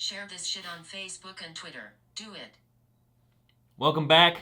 Share this shit on Facebook and Twitter. Do it. Welcome back.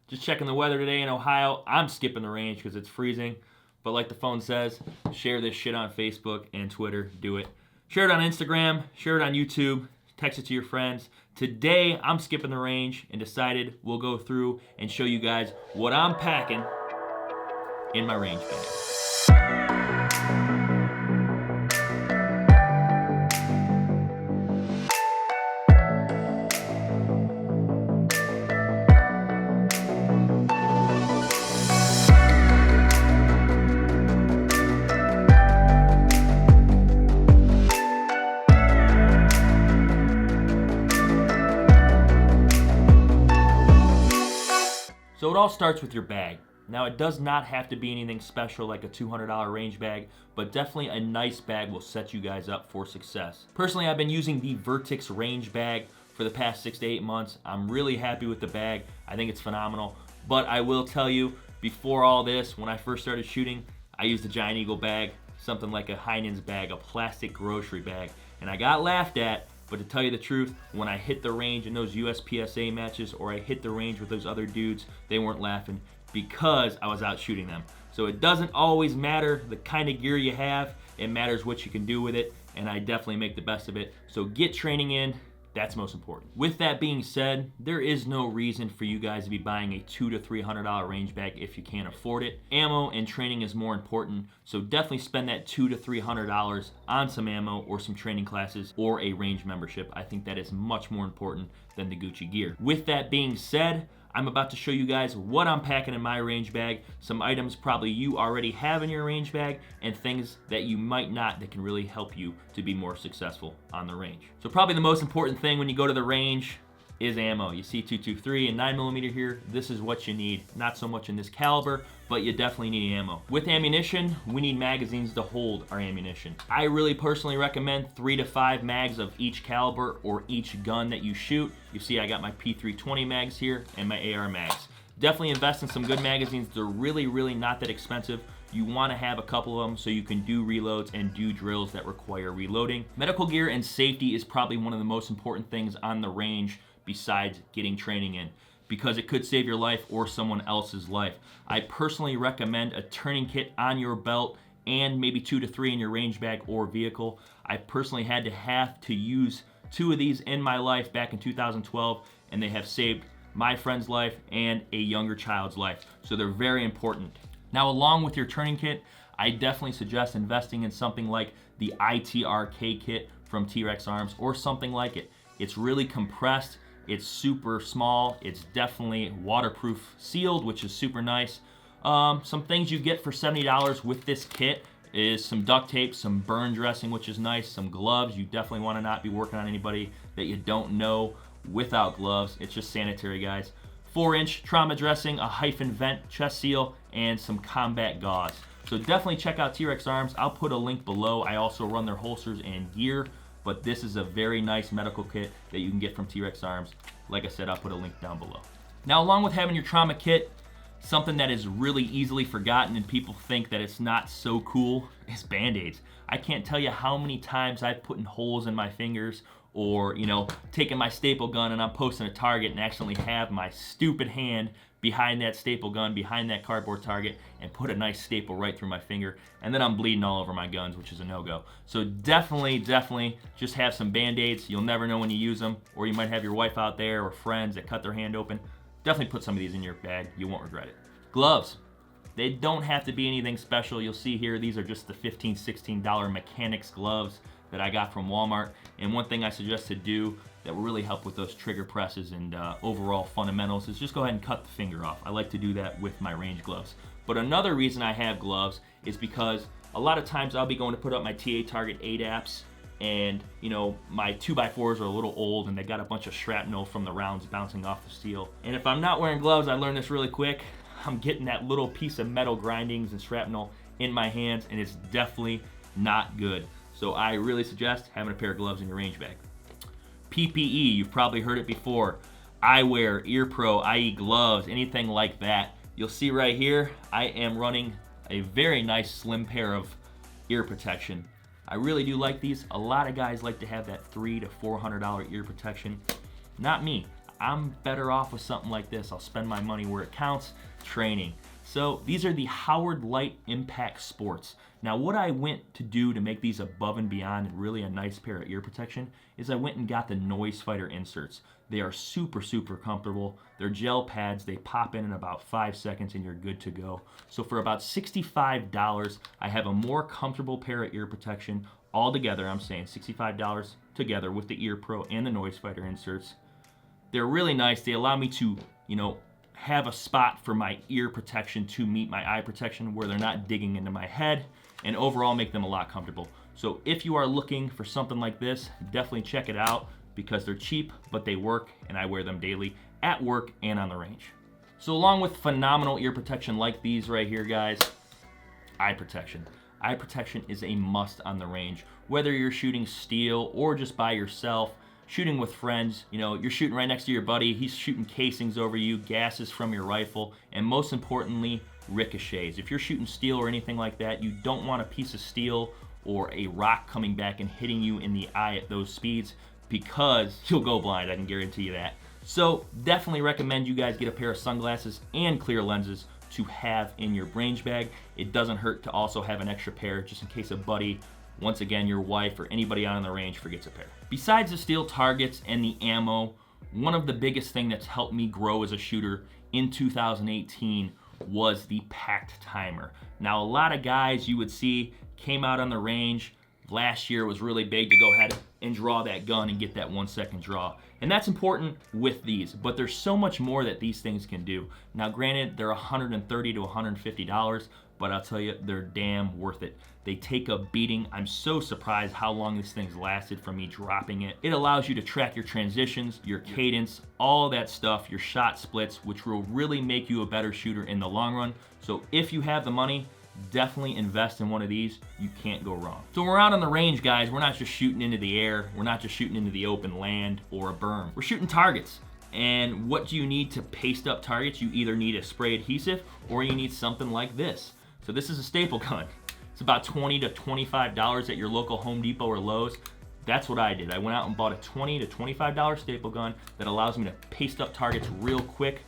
Just checking the weather today in Ohio. I'm skipping the range because it's freezing. But like the phone says, share this shit on Facebook and Twitter. Do it. Share it on Instagram. Share it on YouTube. Text it to your friends. Today, I'm skipping the range and decided we'll go through and show you guys what I'm packing in my range bag. So it all starts with your bag. Now it does not have to be anything special like a $200 range bag, but definitely a nice bag will set you guys up for success. Personally, I've been using the Vertix range bag for the past 6 to 8 months. I'm really happy with the bag. I think it's phenomenal. But I will tell you, before all this, when I first started shooting, I used a Giant Eagle bag, something like a Heinen's bag, a plastic grocery bag. And I got laughed at. But to tell you the truth, when I hit the range in those USPSA matches or I hit the range with those other dudes, they weren't laughing because I was out shooting them. So it doesn't always matter the kind of gear you have, it matters what you can do with it, and I definitely make the best of it. So get training in, that's most important. With that being said, there is no reason for you guys to be buying a $200 to $300 range bag if you can't afford it. Ammo and training is more important, so definitely spend that $200 to $300 on some ammo or some training classes or a range membership. I think that is much more important than the Gucci gear. With that being said, I'm about to show you guys what I'm packing in my range bag, some items probably you already have in your range bag, and things that you might not that can really help you to be more successful on the range. So probably the most important thing when you go to the range is ammo. You see 223 and 9mm here, this is what you need. Not so much in this caliber, but you definitely need ammo. With ammunition, we need magazines to hold our ammunition. I really personally recommend 3 to 5 mags of each caliber or each gun that you shoot. You see I got my P320 mags here and my AR mags. Definitely invest in some good magazines. They're really not that expensive. You want to have a couple of them so you can do reloads and do drills that require reloading. Medical gear and safety is probably one of the most important things on the range besides getting training in, because it could save your life or someone else's life. I personally recommend a turning kit on your belt and maybe 2 to 3 in your range bag or vehicle. I personally had to use 2 of these in my life back in 2012, and they have saved my friend's life and a younger child's life. So they're very important. Now, along with your turning kit, I definitely suggest investing in something like the ITRK kit from T-Rex Arms or something like it. It's really compressed. It's super small. It's definitely waterproof sealed, which is super nice. Some things you get for $70 with this kit is some duct tape, some burn dressing, which is nice, some gloves. You definitely want to not be working on anybody that you don't know without gloves. It's just sanitary, guys. 4-inch trauma dressing, a hyphen vent chest seal, and some combat gauze. So definitely check out T-Rex Arms. I'll put a link below. I also run their holsters and gear, but this is a very nice medical kit that you can get from T-Rex Arms. Like I said, I'll put a link down below. Now, along with having your trauma kit, something that is really easily forgotten and people think that it's not so cool is BandAids. I can't tell you how many times I've put in holes in my fingers or, taking my staple gun and I'm posting a target and accidentally have my stupid hand behind that staple gun, behind that cardboard target, and put a nice staple right through my finger, and then I'm bleeding all over my guns, which is a no-go. So definitely just have some BandAids. You'll never know when you use them, or you might have your wife out there or friends that cut their hand open. Definitely put some of these in your bag. You won't regret it. Gloves. They don't have to be anything special. You'll see here, these are just the $15, $16 mechanics gloves that I got from Walmart. And one thing I suggest to do that will really help with those trigger presses and overall fundamentals is just go ahead and cut the finger off. I like to do that with my range gloves. But another reason I have gloves is because a lot of times I'll be going to put up my TA Target ADAPs and my 2x4s are a little old and they got a bunch of shrapnel from the rounds bouncing off the steel. And if I'm not wearing gloves, I learned this really quick, I'm getting that little piece of metal grindings and shrapnel in my hands, and it's definitely not good. So I really suggest having a pair of gloves in your range bag. PPE, you've probably heard it before. Eyewear, ear pro, i.e. gloves, anything like that. You'll see right here, I am running a very nice slim pair of ear protection. I really do like these. A lot of guys like to have that $300 to $400 ear protection. Not me. I'm better off with something like this. I'll spend my money where it counts, training. So these are the Howard Light Impact Sports. Now what I went to do to make these above and beyond and really a nice pair of ear protection is I went and got the Noise Fighter inserts. They are super, super comfortable. They're gel pads. They pop in about 5 seconds and you're good to go. So for about $65, I have a more comfortable pair of ear protection all together. I'm saying $65 together with the Ear Pro and the Noise Fighter inserts. They're really nice. They allow me to, have a spot for my ear protection to meet my eye protection where they're not digging into my head, and overall make them a lot comfortable. So if you are looking for something like this, definitely check it out because they're cheap, but they work, and I wear them daily at work and on the range. So along with phenomenal ear protection like these right here, guys, eye protection. Eye protection is a must on the range. Whether you're shooting steel or just by yourself, shooting with friends, you're shooting right next to your buddy, he's shooting casings over you, gases from your rifle, and most importantly, ricochets. If you're shooting steel or anything like that, you don't want a piece of steel or a rock coming back and hitting you in the eye at those speeds because you'll go blind, I can guarantee you that. So definitely recommend you guys get a pair of sunglasses and clear lenses to have in your range bag. It doesn't hurt to also have an extra pair just in case a buddy, once again, your wife or anybody out on the range forgets a pair. Besides the steel targets and the ammo, one of the biggest things that's helped me grow as a shooter in 2018 was the packed timer. Now, a lot of guys you would see came out on the range. Last year was really big to go ahead and draw that gun and get that 1 second draw. And that's important with these, but there's so much more that these things can do. Now, granted, they're $130 to $150, but I'll tell you, they're damn worth it. They take a beating. I'm so surprised how long this thing's lasted from me dropping it. It allows you to track your transitions, your cadence, all that stuff, your shot splits, which will really make you a better shooter in the long run. So if you have the money, definitely invest in one of these. You can't go wrong. So when we're out on the range, guys, we're not just shooting into the air. We're not just shooting into the open land or a berm. We're shooting targets. And what do you need to paste up targets? You either need a spray adhesive or you need something like this. So this is a staple gun. It's about $20 to $25 at your local Home Depot or Lowe's. That's what I did. I went out and bought a $20 to $25 staple gun that allows me to paste up targets real quick.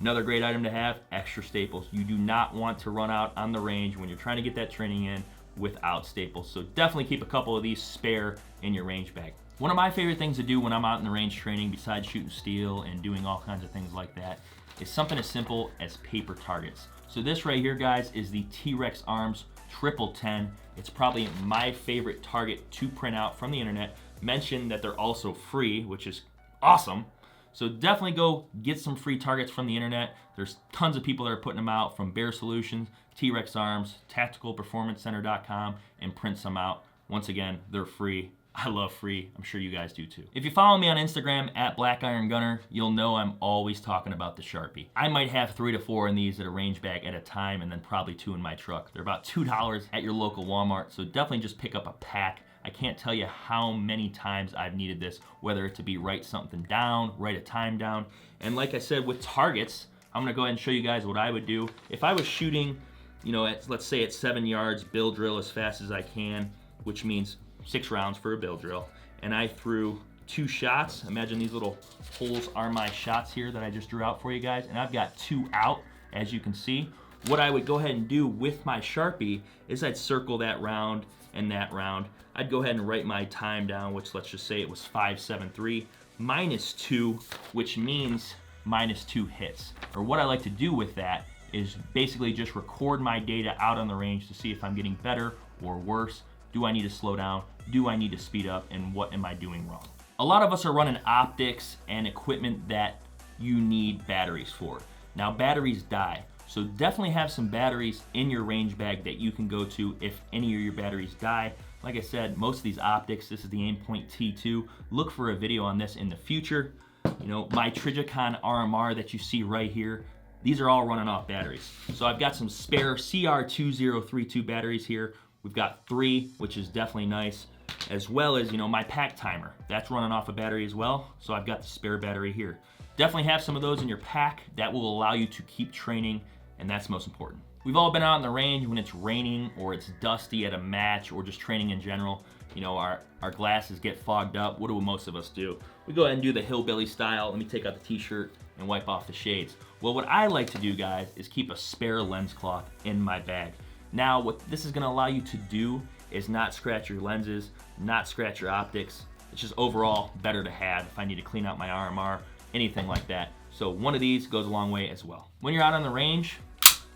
Another great item to have, extra staples. You do not want to run out on the range when you're trying to get that training in without staples. So definitely keep a couple of these spare in your range bag. One of my favorite things to do when I'm out in the range training, besides shooting steel and doing all kinds of things like that, is something as simple as paper targets. So this right here, guys, is the T-Rex Arms 1010. It's probably my favorite target to print out from the internet. Mention that they're also free, which is awesome. So definitely go get some free targets from the internet. There's tons of people that are putting them out, from Bear Solutions, T-Rex Arms, tacticalperformancecenter.com, and print some out. Once again, they're free. I love free. I'm sure you guys do too. If you follow me on Instagram at blackirongunner, you'll know I'm always talking about the Sharpie. I might have 3 to 4 in these at a range bag at a time, and then probably 2 in my truck. They're about $2 at your local Walmart, so definitely just pick up a pack. I can't tell you how many times I've needed this, whether it to be write something down, write a time down. And like I said, with targets, I'm gonna go ahead and show you guys what I would do. If I was shooting, let's say at 7 yards, bill drill as fast as I can, which means 6 rounds for a bill drill, and I threw 2 shots. Imagine these little holes are my shots here that I just drew out for you guys, and I've got 2 out, as you can see. What I would go ahead and do with my Sharpie is I'd circle that round and that round. I'd go ahead and write my time down, which let's just say it was 5.73 minus 2, which means minus 2 hits. Or what I like to do with that is basically just record my data out on the range to see if I'm getting better or worse. Do I need to slow down? Do I need to speed up? And what am I doing wrong? A lot of us are running optics and equipment that you need batteries for. Now, batteries die. So definitely have some batteries in your range bag that you can go to if any of your batteries die. Like I said, most of these optics, this is the Aimpoint T2. Look for a video on this in the future. My Trijicon RMR that you see right here, these are all running off batteries. So I've got some spare CR2032 batteries here. We've got 3, which is definitely nice, as well as, my pack timer. That's running off a battery as well, so I've got the spare battery here. Definitely have some of those in your pack. That will allow you to keep training, and that's most important. We've all been out on the range when it's raining or it's dusty at a match or just training in general. You know, our glasses get fogged up. What do most of us do? We go ahead and do the hillbilly style. Let me take out the t-shirt and wipe off the shades. Well, what I like to do, guys, is keep a spare lens cloth in my bag. Now, what this is gonna allow you to do is not scratch your lenses, not scratch your optics. It's just overall better to have if I need to clean out my RMR, anything like that. So one of these goes a long way as well. When you're out on the range,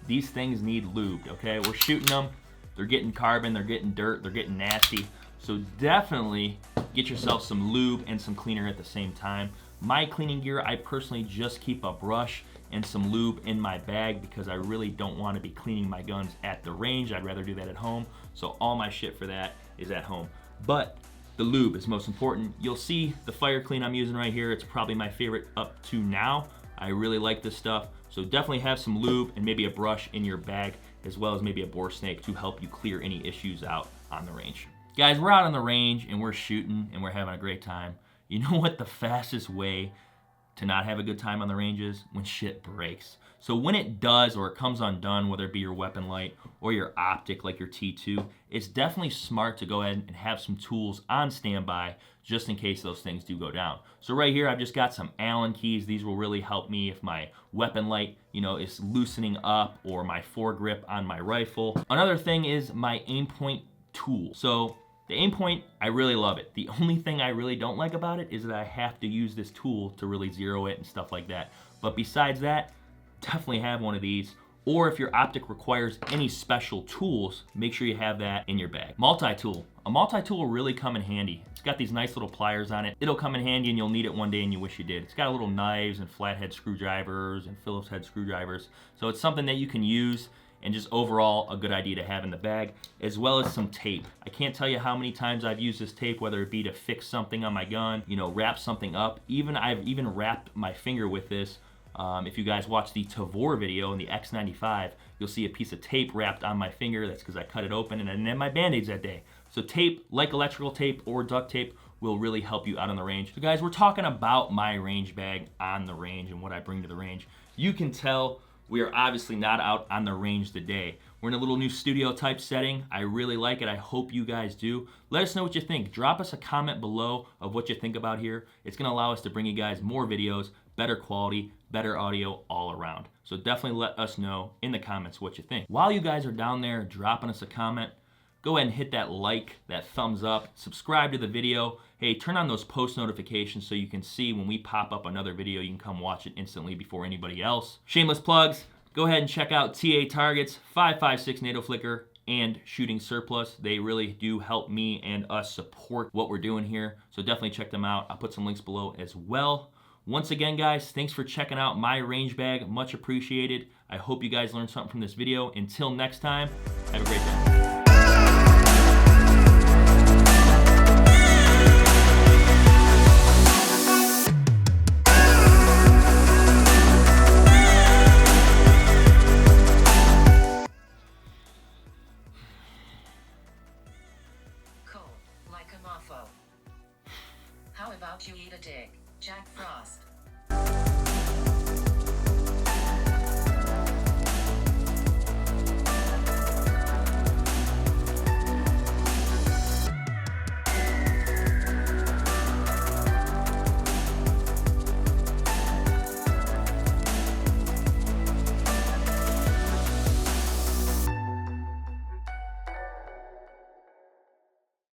these things need lubed, okay? We're shooting them, they're getting carbon, they're getting dirt, they're getting nasty. So definitely get yourself some lube and some cleaner at the same time. My cleaning gear, I personally just keep a brush and some lube in my bag because I really don't want to be cleaning my guns at the range. I'd rather do that at home. So all my shit for that is at home. But the lube is most important. You'll see the fire clean I'm using right here. It's probably my favorite up to now. I really like this stuff. So definitely have some lube and maybe a brush in your bag, as well as maybe a bore snake to help you clear any issues out on the range. Guys, we're out on the range and we're shooting and we're having a great time. You know what the fastest way to not have a good time on the range is? When shit breaks. So when it does, or it comes undone, whether it be your weapon light or your optic like your T2, it's definitely smart to go ahead and have some tools on standby just in case those things do go down. So right here, I've just got some Allen keys. These will really help me if my weapon light, you know, is loosening up, or my foregrip on my rifle. Another thing is my aim point tool. So the aim point, I really love it. The only thing I really don't like about it is that I have to use this tool to really zero it and stuff like that. But besides that, definitely have one of these. Or if your optic requires any special tools, make sure you have that in your bag. Multi-tool. A multi-tool will really come in handy. It's got these nice little pliers on it. It'll come in handy and you'll need it one day and you wish you did. It's got little knives and flathead screwdrivers and Phillips head screwdrivers. So it's something that you can use, and just overall a good idea to have in the bag, as well as some tape. I can't tell you how many times I've used this tape, whether it be to fix something on my gun, you know, wrap something up. I've even wrapped my finger with this. If you guys watch the Tavor video in the X95, you'll see a piece of tape wrapped on my finger. That's because I cut it open and I didn't have my BandAids that day. So tape, like electrical tape or duct tape, will really help you out on the range. So guys, we're talking about my range bag on the range and what I bring to the range. You can tell we are obviously not out on the range today. We're in a little new studio type setting. I really like it. I hope you guys do. Let us know what you think. Drop us a comment below of what you think about here. It's gonna allow us to bring you guys more videos, better quality, better audio all around. So definitely let us know in the comments what you think. While you guys are down there dropping us a comment, go ahead and hit that like, that thumbs up, subscribe to the video. Hey, turn on those post notifications so you can see when we pop up another video, you can come watch it instantly before anybody else. Shameless plugs, go ahead and check out TA Targets, 5.56 NATO Flicker, and Shooting Surplus. They really do help me and us support what we're doing here. So definitely check them out. I'll put some links below as well. Once again, guys, thanks for checking out my range bag. Much appreciated. I hope you guys learned something from this video. Until next time, have a great day. Cold, like a mofo. How about you eat a dick, Jack Frost?